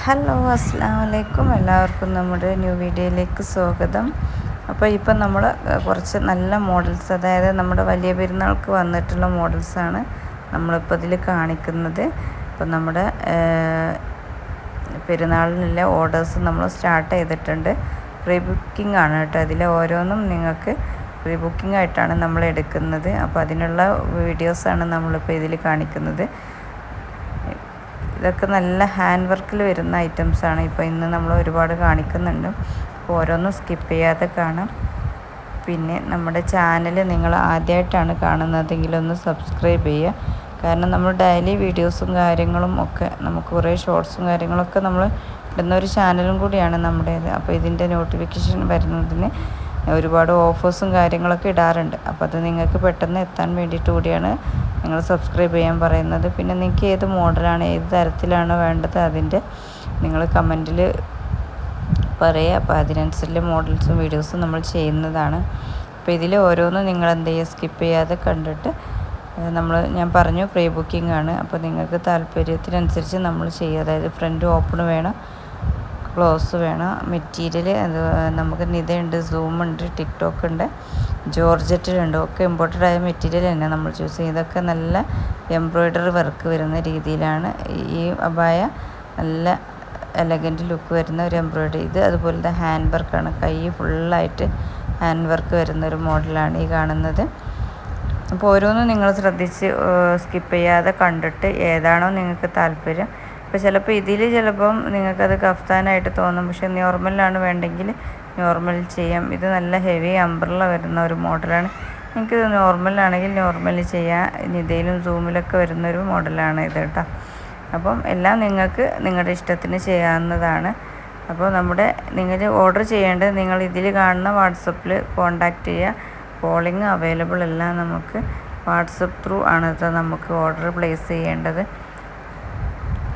Hello അസ്സലാമു അലൈക്കും. എല്ലാവർക്കും നമ്മുടെ ന്യൂ വീഡിയോയിലേക്ക് സ്വാഗതം. അപ്പോൾ ഇപ്പം നമ്മൾ കുറച്ച് നല്ല മോഡൽസ്, അതായത് നമ്മുടെ വലിയ പെരുന്നാൾക്ക് വന്നിട്ടുള്ള മോഡൽസാണ് നമ്മളിപ്പോൾ ഇതിൽ കാണിക്കുന്നത്. ഇപ്പം നമ്മുടെ പെരുന്നാളിനുള്ള ഓർഡേഴ്സ് നമ്മൾ സ്റ്റാർട്ട് ചെയ്തിട്ടുണ്ട്. പ്രീ ബുക്കിംഗ് ആണ് കേട്ടോ. അതിൽ ഓരോന്നും നിങ്ങൾക്ക് പ്രീ ബുക്കിംഗ് ആയിട്ടാണ് നമ്മൾ എടുക്കുന്നത്. അപ്പോൾ അതിനുള്ള വീഡിയോസാണ് നമ്മളിപ്പോൾ ഇതിൽ കാണിക്കുന്നത്. ഇതൊക്കെ നല്ല ഹാൻഡ് വർക്കിൽ വരുന്ന ഐറ്റംസാണ് ഇപ്പോൾ ഇന്ന് നമ്മൾ ഒരുപാട് കാണിക്കുന്നുണ്ട്. അപ്പോൾ ഓരോന്നും സ്കിപ്പ് ചെയ്യാതെ കാണാം. പിന്നെ നമ്മുടെ ചാനൽ നിങ്ങൾ ആദ്യമായിട്ടാണ് കാണുന്നതെങ്കിൽ ഒന്ന് സബ്സ്ക്രൈബ് ചെയ്യുക. കാരണം നമ്മൾ ഡെയിലി വീഡിയോസും കാര്യങ്ങളും ഒക്കെ, നമുക്ക് കുറേ ഷോർട്സും കാര്യങ്ങളൊക്കെ നമ്മൾ ഇടുന്ന ഒരു ചാനലും കൂടിയാണ് നമ്മുടേത്. അപ്പോൾ ഇതിൻ്റെ നോട്ടിഫിക്കേഷൻ വരുന്നതിന് ഒരുപാട് ഓഫേഴ്സും കാര്യങ്ങളൊക്കെ ഇടാറുണ്ട്. അപ്പോൾ അത് നിങ്ങൾക്ക് പെട്ടെന്ന് എത്താൻ വേണ്ടിയിട്ട് കൂടിയാണ് നിങ്ങൾ സബ്സ്ക്രൈബ് ചെയ്യാൻ പറയുന്നത്. പിന്നെ നിങ്ങൾക്ക് ഏത് മോഡലാണ്, ഏത് തരത്തിലാണ് വേണ്ടത്, അതിൻ്റെ നിങ്ങൾ കമൻറ്റിൽ പറയുക. അപ്പോൾ അതിനനുസരിച്ചുള്ള മോഡൽസും വീഡിയോസും നമ്മൾ ചെയ്യുന്നതാണ്. അപ്പോൾ ഇതിൽ ഓരോന്നും നിങ്ങൾ എന്ത് ചെയ്യുക, സ്കിപ്പ് ചെയ്യാതെ കണ്ടിട്ട് ഞാൻ പറഞ്ഞു പ്രീ ബുക്കിംഗ് ആണ്. അപ്പോൾ നിങ്ങൾക്ക് താല്പര്യത്തിനനുസരിച്ച് നമ്മൾ ചെയ്യുക. അതായത് ഫ്രണ്ട് ഓപ്പൺ വേണം, ക്ലോസ് വേണം. മെറ്റീരിയൽ അത് നമുക്ക് നിതയുണ്ട്, സൂമുണ്ട്, ടിക്ടോക്ക് ഉണ്ട്, ജോർജറ്റിലുണ്ട്. ഒക്കെ ഇമ്പോർട്ടഡ് ആയ മെറ്റീരിയൽ തന്നെ നമ്മൾ ചൂസ് ചെയ്യും. ഇതൊക്കെ നല്ല എംബ്രോയ്ഡറി വർക്ക് വരുന്ന രീതിയിലാണ് ഈ അബായ. നല്ല എലഗൻറ്റ് ലുക്ക് വരുന്ന ഒരു എംബ്രോയ്ഡറി. ഇത് അതുപോലത്തെ ഹാൻഡ് വർക്കാണ്. കൈ ഫുള്ളായിട്ട് ഹാൻഡ് വർക്ക് വരുന്ന ഒരു മോഡലാണ് ഈ കാണുന്നത്. അപ്പോൾ ഓരോന്നും നിങ്ങൾ ശ്രദ്ധിച്ച് സ്കിപ്പ് ചെയ്യാതെ കണ്ടിട്ട് ഏതാണോ നിങ്ങൾക്ക് താല്പര്യം. ഇപ്പോൾ ചിലപ്പോൾ ഇതിൽ ചിലപ്പം നിങ്ങൾക്കത് കഫ്താനായിട്ട് തോന്നും, പക്ഷേ നോർമലാണ് വേണ്ടെങ്കിൽ നോർമൽ ചെയ്യാം. ഇത് നല്ല ഹെവി അംബ്രല്ല വരുന്ന ഒരു മോഡലാണ്. നിങ്ങൾക്കിത് നോർമലാണെങ്കിൽ നോർമൽ ചെയ്യാം. നിതയിലും സൂമിലൊക്കെ വരുന്നൊരു മോഡലാണ് ഇത് കേട്ടോ. അപ്പം എല്ലാം നിങ്ങൾക്ക് നിങ്ങളുടെ ഇഷ്ടത്തിന് ചെയ്യാവുന്നതാണ്. അപ്പോൾ നിങ്ങൾ ഓർഡർ ചെയ്യേണ്ടത് നിങ്ങൾ ഇതിൽ കാണുന്ന വാട്സപ്പിൽ കോൺടാക്റ്റ് ചെയ്യുക. കോളിങ് അവൈലബിൾ അല്ല, നമുക്ക് വാട്സപ്പ് ത്രൂ ആണ് നമുക്ക് ഓർഡർ പ്ലേസ് ചെയ്യേണ്ടത്.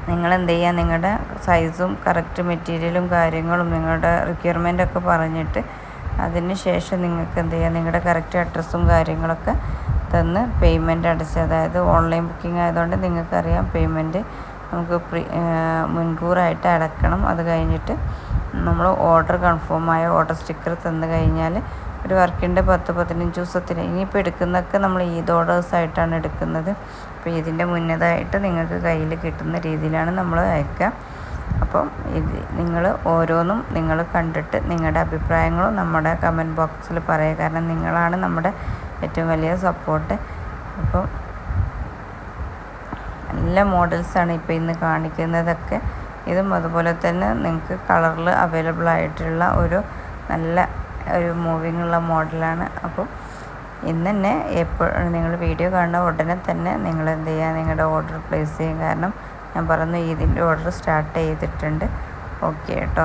നിങ്ങൾ എന്ത് ചെയ്യുക, നിങ്ങളുടെ സൈസും കറക്റ്റ് മെറ്റീരിയലും കാര്യങ്ങളും നിങ്ങളുടെ റിക്വയർമെൻറ്റൊക്കെ പറഞ്ഞിട്ട് അതിന് ശേഷം നിങ്ങൾക്ക് എന്ത് ചെയ്യുക, നിങ്ങളുടെ കറക്റ്റ് അഡ്രസ്സും കാര്യങ്ങളൊക്കെ തന്ന് പേയ്മെൻറ്റ് അടച്ച്, അതായത് ഓൺലൈൻ ബുക്കിംഗ് ആയതുകൊണ്ട് നിങ്ങൾക്കറിയാം പേയ്മെൻറ്റ് നമുക്ക് മുൻകൂറായിട്ട് അടക്കണം. അത് കഴിഞ്ഞിട്ട് നമ്മൾ ഓർഡർ കൺഫേമായ ഓർഡർ സ്റ്റിക്കർ തന്നു കഴിഞ്ഞാൽ ഒരു വർക്കിൻ്റെ 10-15 ദിവസത്തിന്, ഇനിയിപ്പോൾ എടുക്കുന്നതൊക്കെ നമ്മൾ ഈദ് ഓർഡേഴ്സായിട്ടാണ് എടുക്കുന്നത്. അപ്പോൾ ഇതിൻ്റെ മുന്നതായിട്ട് നിങ്ങൾക്ക് കയ്യിൽ കിട്ടുന്ന രീതിയിലാണ് നമ്മൾ അയക്കുക. അപ്പം നിങ്ങൾ ഓരോന്നും നിങ്ങൾ കണ്ടിട്ട് നിങ്ങളുടെ അഭിപ്രായങ്ങളും നമ്മുടെ കമൻറ്റ് ബോക്സിൽ പറയുക. കാരണം നിങ്ങളാണ് നമ്മുടെ ഏറ്റവും വലിയ സപ്പോർട്ട്. അപ്പം നല്ല മോഡൽസാണ് ഇപ്പോൾ ഇന്ന് കാണിക്കുന്നതൊക്കെ. ഇതും അതുപോലെ തന്നെ നിങ്ങൾക്ക് കളറിൽ അവൈലബിൾ ആയിട്ടുള്ള ഒരു നല്ല ഒരു മൂവിങ് ഉള്ള മോഡലാണ്. അപ്പോൾ ഇന്ന് തന്നെ നിങ്ങൾ വീഡിയോ കാണുന്ന ഉടനെ തന്നെ നിങ്ങൾ എന്ത് ചെയ്യുക, നിങ്ങളുടെ ഓർഡർ പ്ലേസ് ചെയ്യും. കാരണം ഞാൻ പറഞ്ഞു ഇതിൻ്റെ ഓർഡർ സ്റ്റാർട്ട് ചെയ്തിട്ടുണ്ട്. ഓക്കെ കേട്ടോ.